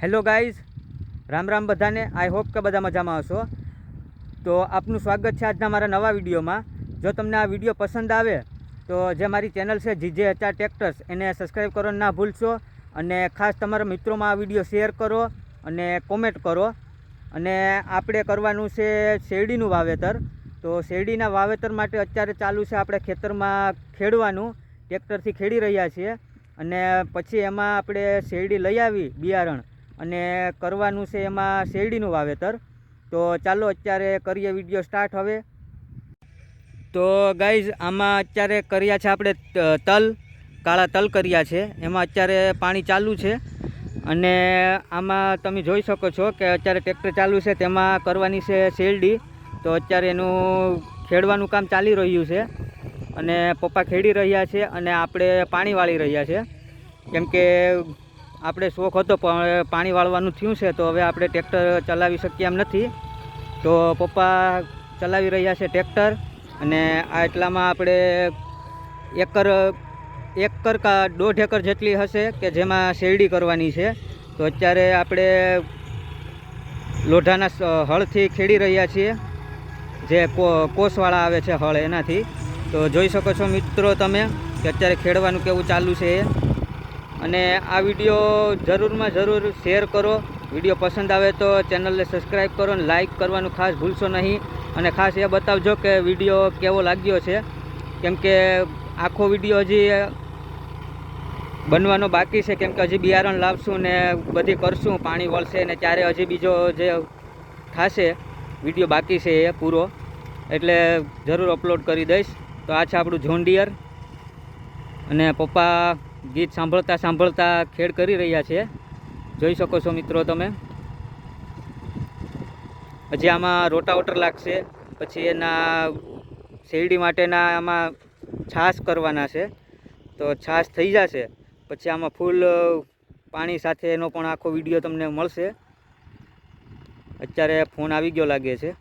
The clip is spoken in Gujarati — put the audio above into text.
હેલો ગાઈઝ, રામ રામ બધાને. આઈ હોપ કે બધા મજામાં હશો. તો આપનું સ્વાગત છે આજના મારા નવા વિડીયોમાં. જો તમને આ વિડીયો પસંદ આવે તો જે મારી ચેનલ છે GJHR ટ્રેક્ટર્સ એને સબસ્ક્રાઈબ કરવાનું ના ભૂલશો. અને ખાસ તમારા મિત્રોમાં આ વિડીયો શેર કરો અને કોમેન્ટ કરો. અને આપણે કરવાનું છે શેરડીનું વાવેતર. તો શેરડીના વાવેતર માટે અત્યારે ચાલુ છે આપણે ખેતરમાં ખેડવાનું. ટ્રેક્ટરથી ખેડી રહ્યા છીએ અને પછી એમાં આપણે શેરડી લઈ આવી બિયારણ અને કરવાનું છે એમાં શેરડીનું વાવેતર. તો ચાલો અત્યારે કરીએ વિડીયો સ્ટાર્ટ. હવે તો ગાઈઝ આમાં અત્યારે કર્યા છે આપણે કાળા તલ કર્યા છે. એમાં અત્યારે પાણી ચાલુ છે અને આમાં તમે જોઈ શકો છો કે અત્યારે ટ્રેક્ટર ચાલુ છે, તેમાં કરવાની છે શેરડી. તો અત્યારે એનું ખેડવાનું કામ ચાલી રહ્યું છે અને પપ્પા ખેડી રહ્યા છે અને આપણે પાણી વાળી રહ્યા છે. કેમ કે આપણે શોખ હતો પણ પાણી વાળવાનું થયું છે, તો હવે આપણે ટ્રેક્ટર ચલાવી શકીએ એમ નથી. તો પપ્પા ચલાવી રહ્યા છે ટ્રેક્ટર અને આ એટલામાં આપણે એકર કા 1.5 એકર જેટલી હશે કે જેમાં શેરડી કરવાની છે. તો અત્યારે આપણે લોઢાના હળથી ખેડી રહ્યા છીએ, જે કોસવાળા આવે છે હળ એનાથી. તો જોઈ શકો છો મિત્રો તમે કે અત્યારે ખેડવાનું કેવું ચાલુ છે એ. અને આ વિડીયો જરૂરમાં જરૂર શેર કરો. વિડીયો પસંદ આવે તો ચેનલને સબસ્ક્રાઈબ કરો અને લાઈક કરવાનું ખાસ ભૂલશો નહીં. અને ખાસ એ બતાવજો કે વિડીયો કેવો લાગ્યો છે, કેમ કે આખો વિડીયો હજી બનવાનો બાકી છે. કેમ કે હજી બિયારણ લાવશું ને બધી કરશું, પાણી વળશે ને ત્યારે હજી બીજો જે થશે વિડીયો બાકી છે એ પૂરો, એટલે જરૂર અપલોડ કરી દઈશ. તો આ છે આપણું જોન ડિયર અને પપ્પા ગીત સાંભળતા સાંભળતા ખેડ કરી રહ્યા છે. જોઈ શકો છો મિત્રો તમે. હજી આમાં રોટાવટર લાગશે, પછી એના શેરડી માટેના આમાં છાશ કરવાના છે. તો છાશ થઈ જશે પછી આમાં ફૂલ પાણી સાથે એનો પણ આખો વિડીયો તમને મળશે. અત્યારે ફોન આવી ગયો લાગે છે.